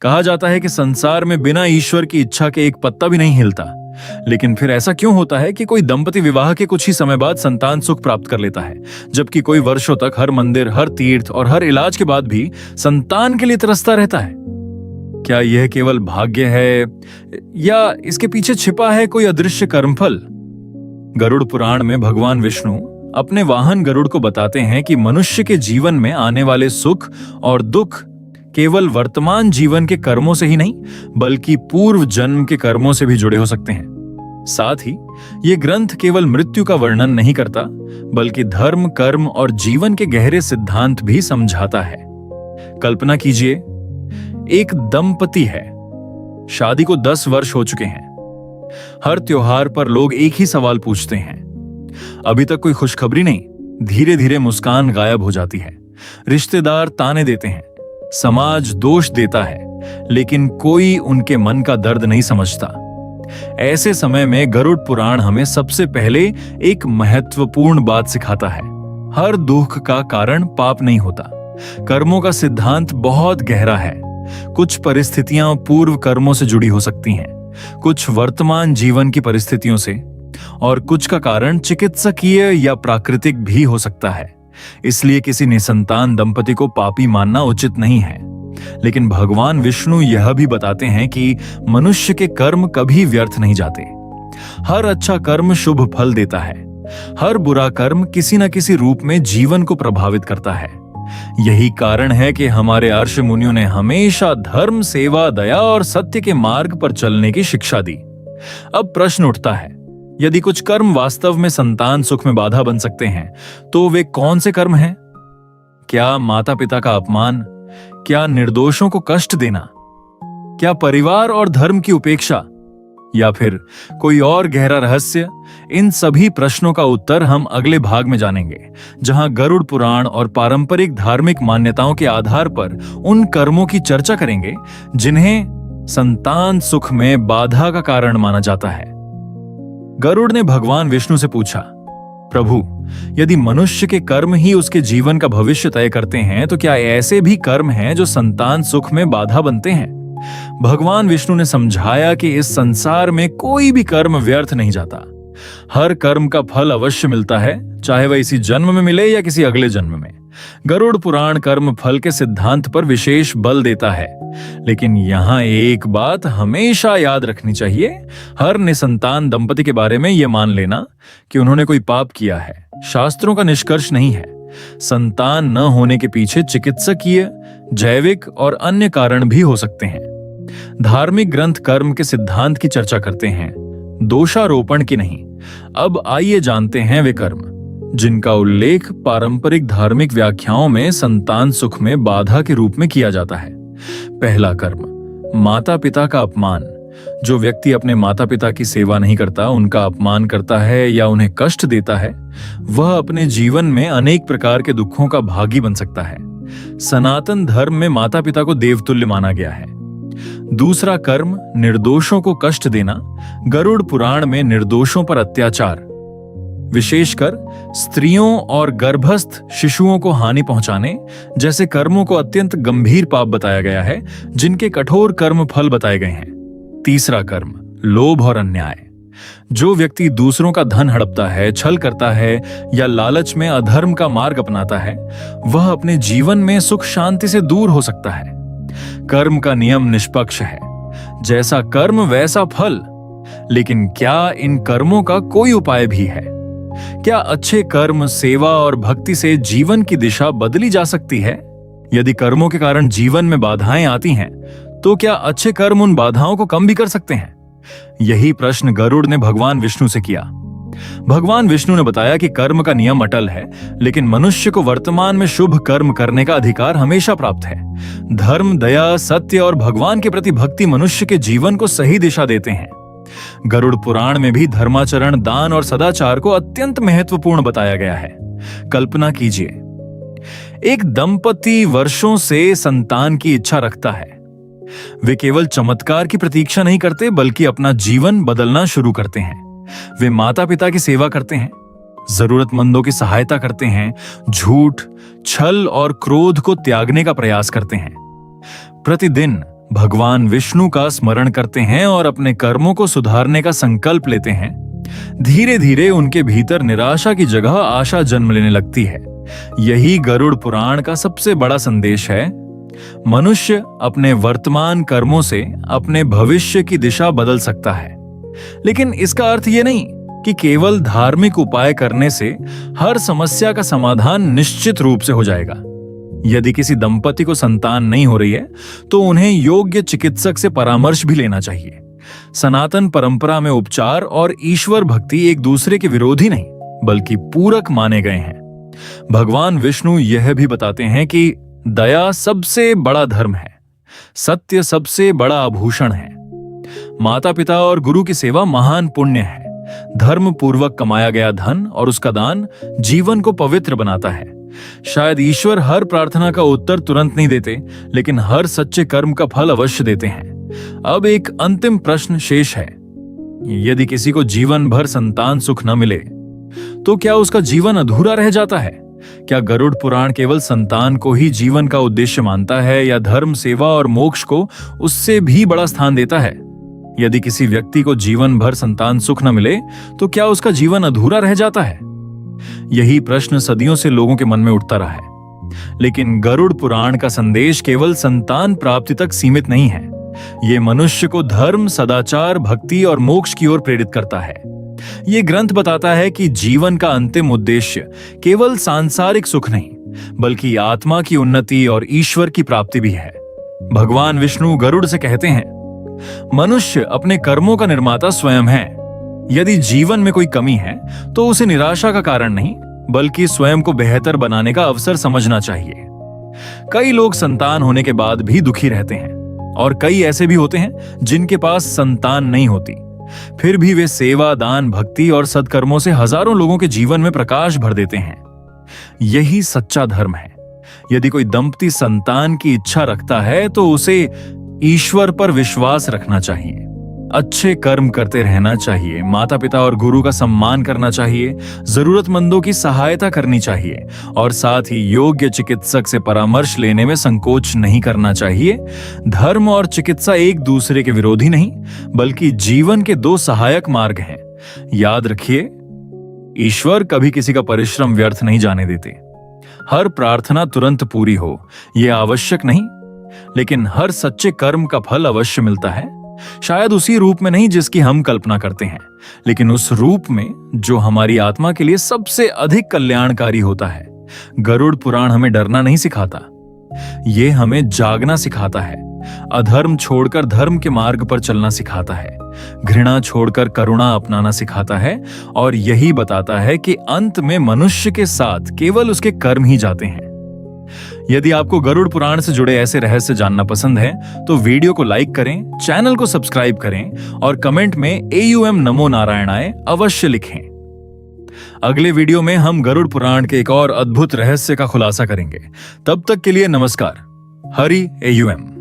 कहा जाता है कि संसार में बिना ईश्वर की इच्छा के एक पत्ता भी नहीं हिलता। लेकिन फिर ऐसा क्यों होता है कि कोई दंपति विवाह के कुछ ही समय बाद संतान सुख प्राप्त कर लेता है, जबकि कोई वर्षों तक हर मंदिर, हर तीर्थ और हर इलाज के बाद भी संतान के लिए तरसता रहता है? क्या यह केवल भाग्य है या इसके पीछे छिपा है कोई अदृश्य कर्मफल? गरुड़ पुराण में भगवान विष्णु अपने वाहन गरुड़ को बताते हैं कि मनुष्य के जीवन में आने वाले सुख और दुख केवल वर्तमान जीवन के कर्मों से ही नहीं, बल्कि पूर्व जन्म के कर्मों से भी जुड़े हो सकते हैं। साथ ही ये ग्रंथ केवल मृत्यु का वर्णन नहीं करता, बल्कि धर्म, कर्म और जीवन के गहरे सिद्धांत भी समझाता है। कल्पना कीजिए, एक दंपति है, शादी को 10 वर्ष हो चुके हैं। हर त्योहार पर लोग एक ही सवाल पूछते हैं, अभी तक कोई खुशखबरी नहीं। धीरे धीरे मुस्कान गायब हो जाती है, रिश्तेदार ताने देते हैं, समाज दोष देता है, लेकिन कोई उनके मन का दर्द नहीं समझता। ऐसे समय में गरुड़ पुराण हमें सबसे पहले एक महत्वपूर्ण बात सिखाता है। हर दुख का कारण पाप नहीं होता। कर्मों का सिद्धांत बहुत गहरा है। कुछ परिस्थितियां पूर्व कर्मों से जुड़ी हो सकती हैं, कुछ वर्तमान जीवन की परिस्थितियों से, और कुछ का कारण चिकित्सकीय या प्राकृतिक भी हो सकता है। इसलिए किसी निसंतान दंपति को पापी मानना उचित नहीं है। लेकिन भगवान विष्णु यह भी बताते हैं कि मनुष्य के कर्म कभी व्यर्थ नहीं जाते। हर अच्छा कर्म शुभ फल देता है। हर बुरा कर्म किसी न किसी रूप में जीवन को प्रभावित करता है। यही कारण है कि हमारे ऋषि मुनियों ने हमेशा धर्म, सेवा, दया और सत्य के मार्ग पर चलने की शिक्षा दी। अब प्रश्न उठता है, यदि कुछ कर्म वास्तव में संतान सुख में बाधा बन सकते हैं, तो वे कौन से कर्म हैं? क्या माता पिता का अपमान? क्या निर्दोषों को कष्ट देना? क्या परिवार और धर्म की उपेक्षा? या फिर कोई और गहरा रहस्य? इन सभी प्रश्नों का उत्तर हम अगले भाग में जानेंगे, जहां गरुड़ पुराण और पारंपरिक धार्मिक मान्यताओं के आधार पर उन कर्मों की चर्चा करेंगे जिन्हें संतान सुख में बाधा का कारण माना जाता है। गरुड़ ने भगवान विष्णु से पूछा, प्रभु, यदि मनुष्य के कर्म ही उसके जीवन का भविष्य तय करते हैं, तो क्या ऐसे भी कर्म हैं जो संतान सुख में बाधा बनते हैं? भगवान विष्णु ने समझाया कि इस संसार में कोई भी कर्म व्यर्थ नहीं जाता। हर कर्म का फल अवश्य मिलता है, चाहे वह इसी जन्म में मिले या किसी अगले जन्म में। गरुड़ पुराण कर्म फल के सिद्धांत पर विशेष बल देता है। लेकिन यहाँ एक बात हमेशा याद रखनी चाहिए, हर निसंतान दंपति के बारे में यह मान लेना कि उन्होंने कोई पाप किया है, शास्त्रों का निष्कर्ष नहीं है। संतान न होने के पीछे चिकित्सकीय, जैविक और अन्य कारण भी हो सकते हैं। धार्मिक ग्रंथ कर्म के सिद्धांत की चर्चा करते हैं, दोषारोपण की नहीं। अब आइए जानते हैं वे कर्म जिनका उल्लेख पारंपरिक धार्मिक व्याख्याओं में संतान सुख में बाधा के रूप में किया जाता है। पहला कर्म, माता पिता का अपमान। जो व्यक्ति अपने माता पिता की सेवा नहीं करता, उनका अपमान करता है या उन्हें कष्ट देता है, वह अपने जीवन में अनेक प्रकार के दुखों का भागी बन सकता है। सनातन धर्म में माता पिता को देवतुल्य माना गया है। दूसरा कर्म, निर्दोषों को कष्ट देना। गरुड़ पुराण में निर्दोषों पर अत्याचार, विशेषकर स्त्रियों और गर्भस्थ शिशुओं को हानि पहुंचाने जैसे कर्मों को अत्यंत गंभीर पाप बताया गया है, जिनके कठोर कर्म फल बताए गए हैं। तीसरा कर्म, लोभ और अन्याय। जो व्यक्ति दूसरों का धन हड़पता है, छल करता है या लालच में अधर्म का मार्ग अपनाता है, वह अपने जीवन में सुख शांति से दूर हो सकता है। कर्म का नियम निष्पक्ष है, जैसा कर्म वैसा फल। लेकिन क्या इन कर्मों का कोई उपाय भी है? क्या अच्छे कर्म, सेवा और भक्ति से जीवन की दिशा बदली जा सकती है? यदि कर्मों के कारण जीवन में बाधाएं आती हैं, तो क्या अच्छे कर्म उन बाधाओं को कम भी कर सकते हैं? यही प्रश्न गरुड़ ने भगवान विष्णु से किया। भगवान विष्णु ने बताया कि कर्म का नियम अटल है, लेकिन मनुष्य को वर्तमान में शुभ कर्म करने का अधिकार हमेशा प्राप्त है। धर्म, दया, सत्य और भगवान के प्रति भक्ति मनुष्य के जीवन को सही दिशा देते हैं। गरुड़ पुराण में भी धर्माचरण, दान और सदाचार को अत्यंत महत्वपूर्ण बताया गया है। कल्पना कीजिए, एक दंपति वर्षों से संतान की इच्छा रखता है। वे केवल चमत्कार की प्रतीक्षा नहीं करते, बल्कि अपना जीवन बदलना शुरू करते हैं। वे माता पिता की सेवा करते हैं, जरूरतमंदों की सहायता करते हैं, झूठ, छल और क्रोध को त्यागने का प्रयास करते हैं। प्रतिदिन भगवान विष्णु का स्मरण करते हैं और अपने कर्मों को सुधारने का संकल्प लेते हैं, धीरे धीरे उनके भीतर निराशा की जगह आशा जन्म लेने लगती है। यही गरुड़ पुराण का सबसे बड़ा संदेश है। मनुष्य अपने वर्तमान कर्मों से अपने भविष्य की दिशा बदल सकता है, लेकिन इसका अर्थ यह नहीं कि केवल धार्मिक उपाय करने से हर समस्या का समाधान निश्चित रूप से हो जाएगा। यदि किसी दंपति को संतान नहीं हो रही है, तो उन्हें योग्य चिकित्सक से परामर्श भी लेना चाहिए। सनातन परंपरा में उपचार और ईश्वर भक्ति एक दूसरे के विरोधी नहीं, बल्कि पूरक माने गए हैं। भगवान विष्णु यह भी बताते हैं कि दया सबसे बड़ा धर्म है, सत्य सबसे बड़ा आभूषण है, माता पिता और गुरु की सेवा महान पुण्य है, धर्म पूर्वक कमाया गया धन और उसका दान जीवन को पवित्र बनाता है। शायद ईश्वर हर प्रार्थना का उत्तर तुरंत नहीं देते, लेकिन हर सच्चे कर्म का फल अवश्य देते हैं। अब एक अंतिम प्रश्न शेष है। यदि किसी को जीवन भर संतान सुख न मिले, तो क्या उसका जीवन अधूरा रह जाता है? क्या गरुड़ पुराण केवल संतान को ही जीवन का उद्देश्य मानता है, या धर्म, सेवा और मोक्ष को उससे भी बड़ा स्थान देता है? यदि किसी व्यक्ति को जीवन भर संतान सुख न मिले, तो क्या उसका जीवन अधूरा रह जाता है? यही प्रश्न सदियों से लोगों के मन में उठता रहा है। लेकिन गरुड़ पुराण का संदेश केवल संतान प्राप्ति तक सीमित नहीं है। ये मनुष्य को धर्म, सदाचार, भक्ति और मोक्ष की ओर प्रेरित करता है। ये ग्रंथ बताता है कि जीवन का अंतिम उद्देश्य केवल सांसारिक सुख नहीं, बल्कि आत्मा की उन्नति और ईश्वर की प्राप्ति भी है। भगवान विष्णु गरुड़ से कहते हैं, मनुष्य अपने कर्मों का निर्माता स्वयं है। यदि जीवन में कोई कमी है, तो उसे निराशा का कारण नहीं, बल्कि स्वयं को बेहतर बनाने का अवसर समझना चाहिए। कई लोग संतान होने के बाद भी दुखी रहते हैं, और कई ऐसे भी होते हैं जिनके पास संतान नहीं होती, फिर भी वे सेवा, दान, भक्ति और सत्कर्मों से हजारों लोगों के जीवन में प्रकाश भर देते हैं। यही सच्चा धर्म है। यदि कोई दंपति संतान की इच्छा रखता है, तो उसे ईश्वर पर विश्वास रखना चाहिए, अच्छे कर्म करते रहना चाहिए, माता पिता और गुरु का सम्मान करना चाहिए, जरूरतमंदों की सहायता करनी चाहिए, और साथ ही योग्य चिकित्सक से परामर्श लेने में संकोच नहीं करना चाहिए। धर्म और चिकित्सा एक दूसरे के विरोधी नहीं, बल्कि जीवन के दो सहायक मार्ग हैं। याद रखिए, ईश्वर कभी किसी का परिश्रम व्यर्थ नहीं जाने देते। हर प्रार्थना तुरंत पूरी हो, यह आवश्यक नहीं, लेकिन हर सच्चे कर्म का फल अवश्य मिलता है। शायद उसी रूप में नहीं जिसकी हम कल्पना करते हैं, लेकिन उस रूप में जो हमारी आत्मा के लिए सबसे अधिक कल्याणकारी होता है। गरुड़ पुराण हमें डरना नहीं सिखाता, ये हमें जागना सिखाता है। अधर्म छोड़कर धर्म के मार्ग पर चलना सिखाता है, घृणा छोड़कर करुणा अपनाना सिखाता है, और यही बताता है कि अंत में मनुष्य के साथ केवल उसके कर्म ही जाते हैं। यदि आपको गरुड़ पुराण से जुड़े ऐसे रहस्य जानना पसंद है, तो वीडियो को लाइक करें, चैनल को सब्सक्राइब करें और कमेंट में AUM नमो नारायणाय अवश्य लिखें। अगले वीडियो में हम गरुड़ पुराण के एक और अद्भुत रहस्य का खुलासा करेंगे। तब तक के लिए नमस्कार। हरि AUM।